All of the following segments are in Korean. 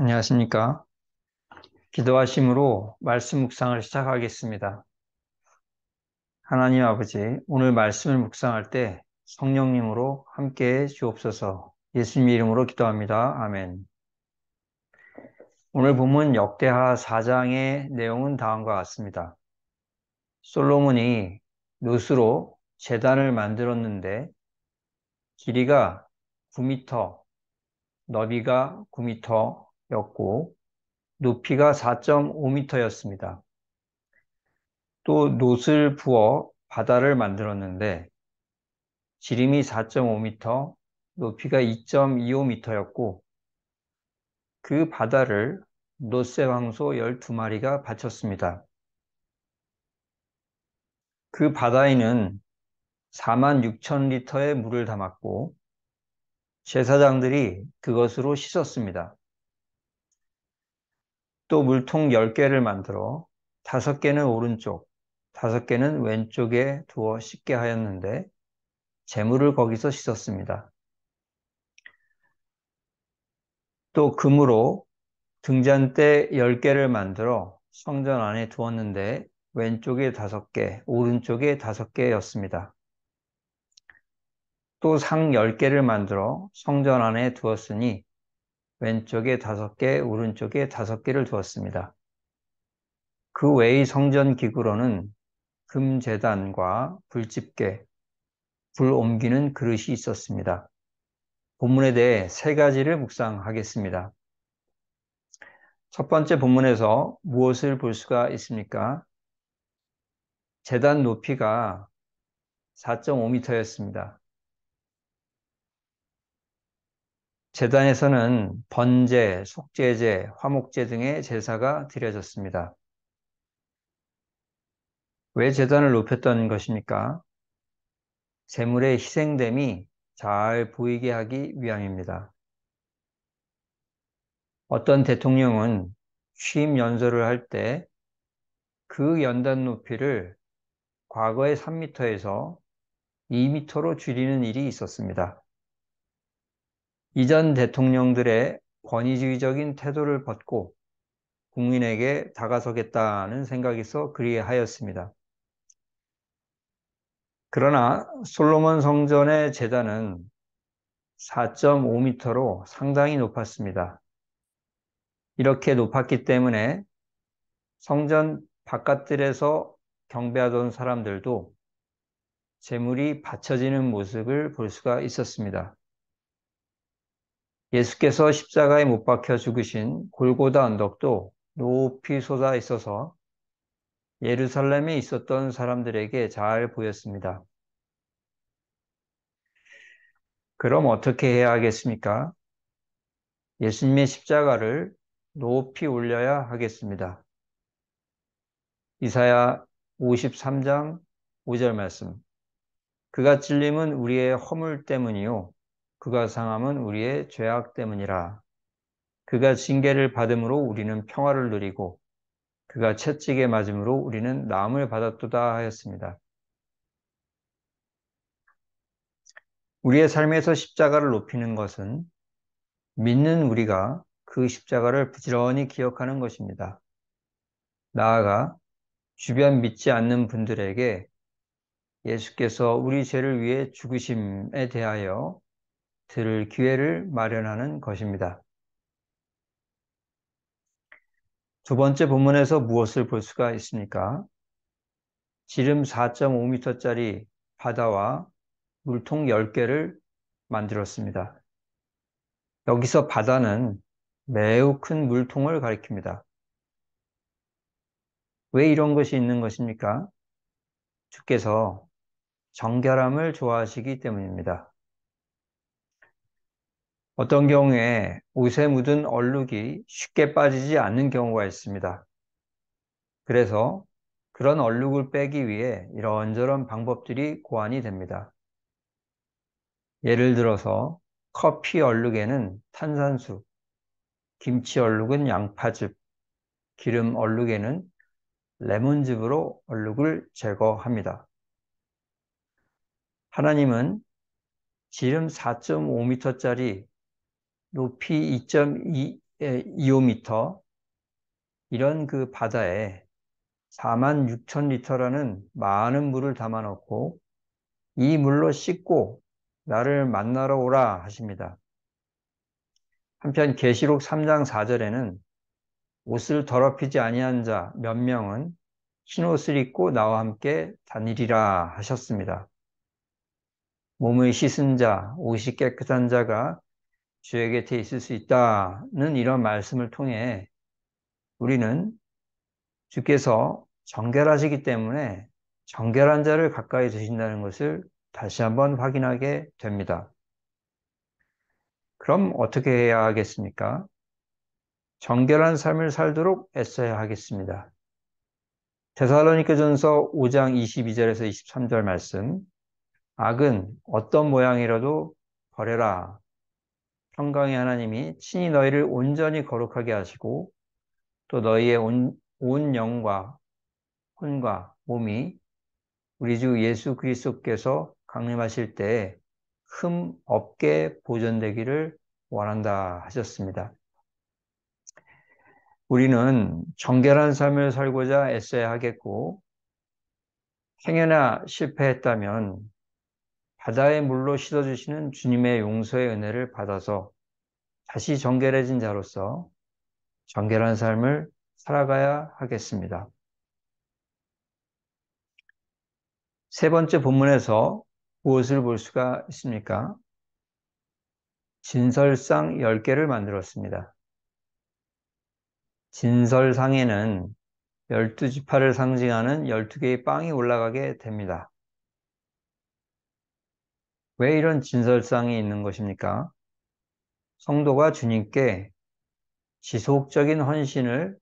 안녕하십니까. 기도하심으로 말씀 묵상을 시작하겠습니다. 하나님 아버지, 오늘 말씀을 묵상할 때 성령님으로 함께해 주옵소서. 예수님 이름으로 기도합니다. 아멘. 오늘 본문 역대하 4장의 내용은 다음과 같습니다. 솔로몬이 놋으로 제단을 만들었는데 길이가 9m, 너비가 9m였고 높이가 4.5m였습니다. 또 놋을 부어 바다를 만들었는데 지름이 4.5m, 높이가 2.25m였고 그 바다를 놋새 황소 12마리가 바쳤습니다. 그 바다에는 4만 6천 리터의 물을 담았고 제사장들이 그것으로 씻었습니다. 또 물통 10개를 만들어 5개는 오른쪽, 5개는 왼쪽에 두어 씻게 하였는데 재물을 거기서 씻었습니다. 또 금으로 등잔대 10개를 만들어 성전 안에 두었는데 왼쪽에 5개, 오른쪽에 5개였습니다. 또 상 10개를 만들어 성전 안에 두었으니 왼쪽에 5개, 오른쪽에 5개를 두었습니다. 그 외의 성전 기구로는 금제단과 불집게, 불 옮기는 그릇이 있었습니다. 본문에 대해 세 가지를 묵상하겠습니다. 첫 번째 본문에서 무엇을 볼 수가 있습니까? 제단 높이가 4.5m였습니다. 제단에서는 번제, 속죄제, 화목제 등의 제사가 드려졌습니다. 왜 제단을 높였던 것입니까? 제물의 희생됨이 잘 보이게 하기 위함입니다. 어떤 대통령은 취임 연설을 할 때 그 연단 높이를 과거의 3m에서 2m로 줄이는 일이 있었습니다. 이전 대통령들의 권위주의적인 태도를 벗고 국민에게 다가서겠다는 생각에서 그리하였습니다. 그러나 솔로몬 성전의 제단은 4.5m로 상당히 높았습니다. 이렇게 높았기 때문에 성전 바깥들에서 경배하던 사람들도 제물이 받쳐지는 모습을 볼 수가 있었습니다. 예수께서 십자가에 못 박혀 죽으신 골고다 언덕도 높이 솟아 있어서 예루살렘에 있었던 사람들에게 잘 보였습니다. 그럼 어떻게 해야 하겠습니까? 예수님의 십자가를 높이 올려야 하겠습니다. 이사야 53장 5절 말씀. 그가 찔림은 우리의 허물 때문이요 그가 상함은 우리의 죄악 때문이라. 그가 징계를 받음으로 우리는 평화를 누리고 그가 채찍에 맞음으로 우리는 나음을 받았도다 하였습니다. 우리의 삶에서 십자가를 높이는 것은 믿는 우리가 그 십자가를 부지런히 기억하는 것입니다. 나아가 주변 믿지 않는 분들에게 예수께서 우리 죄를 위해 죽으심에 대하여 들을 기회를 마련하는 것입니다. 두 번째 본문에서 무엇을 볼 수가 있습니까? 지름 4.5m짜리 바다와 물통 10개를 만들었습니다. 여기서 바다는 매우 큰 물통을 가리킵니다. 왜 이런 것이 있는 것입니까? 주께서 정결함을 좋아하시기 때문입니다. 어떤 경우에 옷에 묻은 얼룩이 쉽게 빠지지 않는 경우가 있습니다. 그래서 그런 얼룩을 빼기 위해 이런저런 방법들이 고안이 됩니다. 예를 들어서 커피 얼룩에는 탄산수, 김치 얼룩은 양파즙, 기름 얼룩에는 레몬즙으로 얼룩을 제거합니다. 하나님은 지름 4.5m짜리 높이 2~5m 이런 그 바다에 46,000리터라는 많은 물을 담아놓고 이 물로 씻고 나를 만나러 오라 하십니다. 한편 계시록 3장 4절에는 옷을 더럽히지 아니한 자 몇 명은 흰옷을 입고 나와 함께 다니리라 하셨습니다. 몸을 씻은 자, 옷이 깨끗한 자가 주의 곁에 있을 수 있다는 이런 말씀을 통해 우리는 주께서 정결하시기 때문에 정결한 자를 가까이 두신다는 것을 다시 한번 확인하게 됩니다. 그럼 어떻게 해야 하겠습니까? 정결한 삶을 살도록 애써야 하겠습니다. 데살로니가전서 5장 22절에서 23절 말씀, 악은 어떤 모양이라도 버려라. 평강의 하나님이 친히 너희를 온전히 거룩하게 하시고 또 너희의 온 영과 혼과 몸이 우리 주 예수 그리스도께서 강림하실 때에 흠 없게 보존되기를 원한다 하셨습니다. 우리는 정결한 삶을 살고자 애써야 하겠고 행여나 실패했다면 바다의 물로 씻어주시는 주님의 용서의 은혜를 받아서 다시 정결해진 자로서 정결한 삶을 살아가야 하겠습니다. 세 번째 본문에서 무엇을 볼 수가 있습니까? 진설상 10개를 만들었습니다. 진설상에는 12지파를 상징하는 12개의 빵이 올라가게 됩니다. 왜 이런 진설상이 있는 것입니까? 성도가 주님께 지속적인 헌신을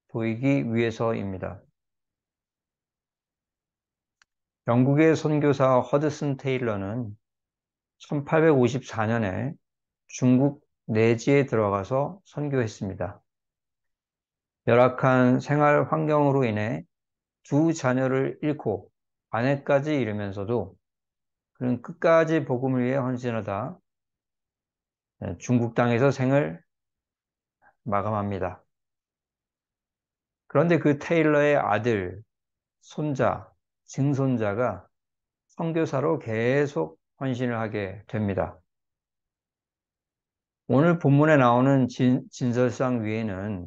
보이기 위해서입니다. 영국의 선교사 허드슨 테일러는 1854년에 중국 내지에 들어가서 선교했습니다. 열악한 생활 환경으로 인해 두 자녀를 잃고 아내까지 잃으면서도 그는 끝까지 복음을 위해 헌신하다 중국 땅에서 생을 마감합니다. 그런데 그 테일러의 아들, 손자, 증손자가 선교사로 계속 헌신을 하게 됩니다. 오늘 본문에 나오는 진설상 위에는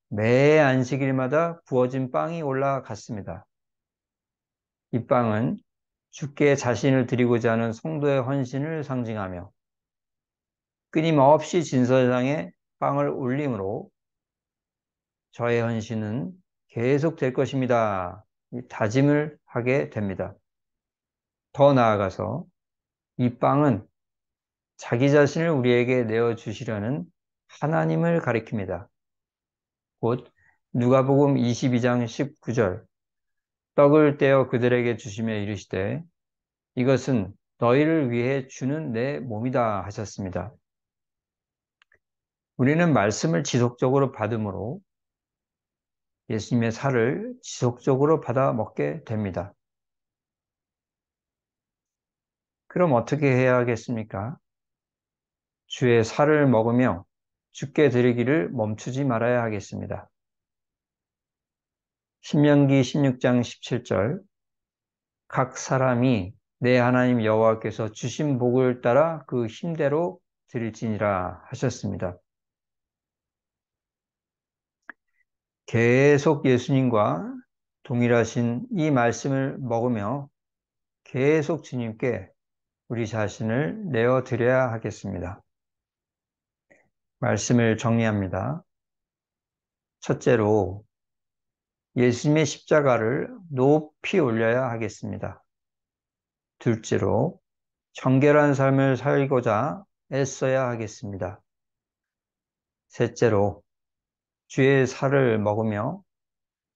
매 안식일마다 부어진 빵이 올라갔습니다. 이 빵은 주께 자신을 드리고자 하는 성도의 헌신을 상징하며 끊임없이 진설상에 빵을 올림으로 저의 헌신은 계속될 것입니다. 이 다짐을 하게 됩니다. 더 나아가서 이 빵은 자기 자신을 우리에게 내어주시려는 하나님을 가리킵니다. 곧 누가복음 22장 19절 떡을 떼어 그들에게 주시며 이르시되 이것은 너희를 위해 주는 내 몸이다 하셨습니다. 우리는 말씀을 지속적으로 받음으로 예수님의 살을 지속적으로 받아 먹게 됩니다. 그럼 어떻게 해야 하겠습니까? 주의 살을 먹으며 주께 드리기를 멈추지 말아야 하겠습니다. 신명기 16장 17절 각 사람이 내 하나님 여호와께서 주신 복을 따라 그 힘대로 드릴지니라 하셨습니다. 계속 예수님과 동일하신 이 말씀을 먹으며 계속 주님께 우리 자신을 내어드려야 하겠습니다. 말씀을 정리합니다. 첫째로 예수님의 십자가를 높이 올려야 하겠습니다. 둘째로 정결한 삶을 살고자 애써야 하겠습니다. 셋째로 주의 살을 먹으며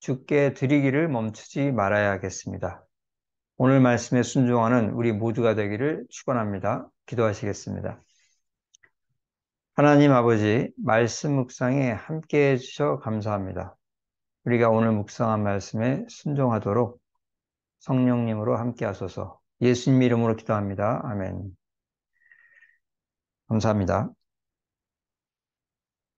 주께 드리기를 멈추지 말아야 하겠습니다. 오늘 말씀에 순종하는 우리 모두가 되기를 축원합니다. 기도하시겠습니다. 하나님 아버지, 말씀 묵상에 함께해 주셔 감사합니다. 우리가 오늘 묵상한 말씀에 순종하도록 성령님으로 함께 하소서. 예수님 이름으로 기도합니다. 아멘. 감사합니다.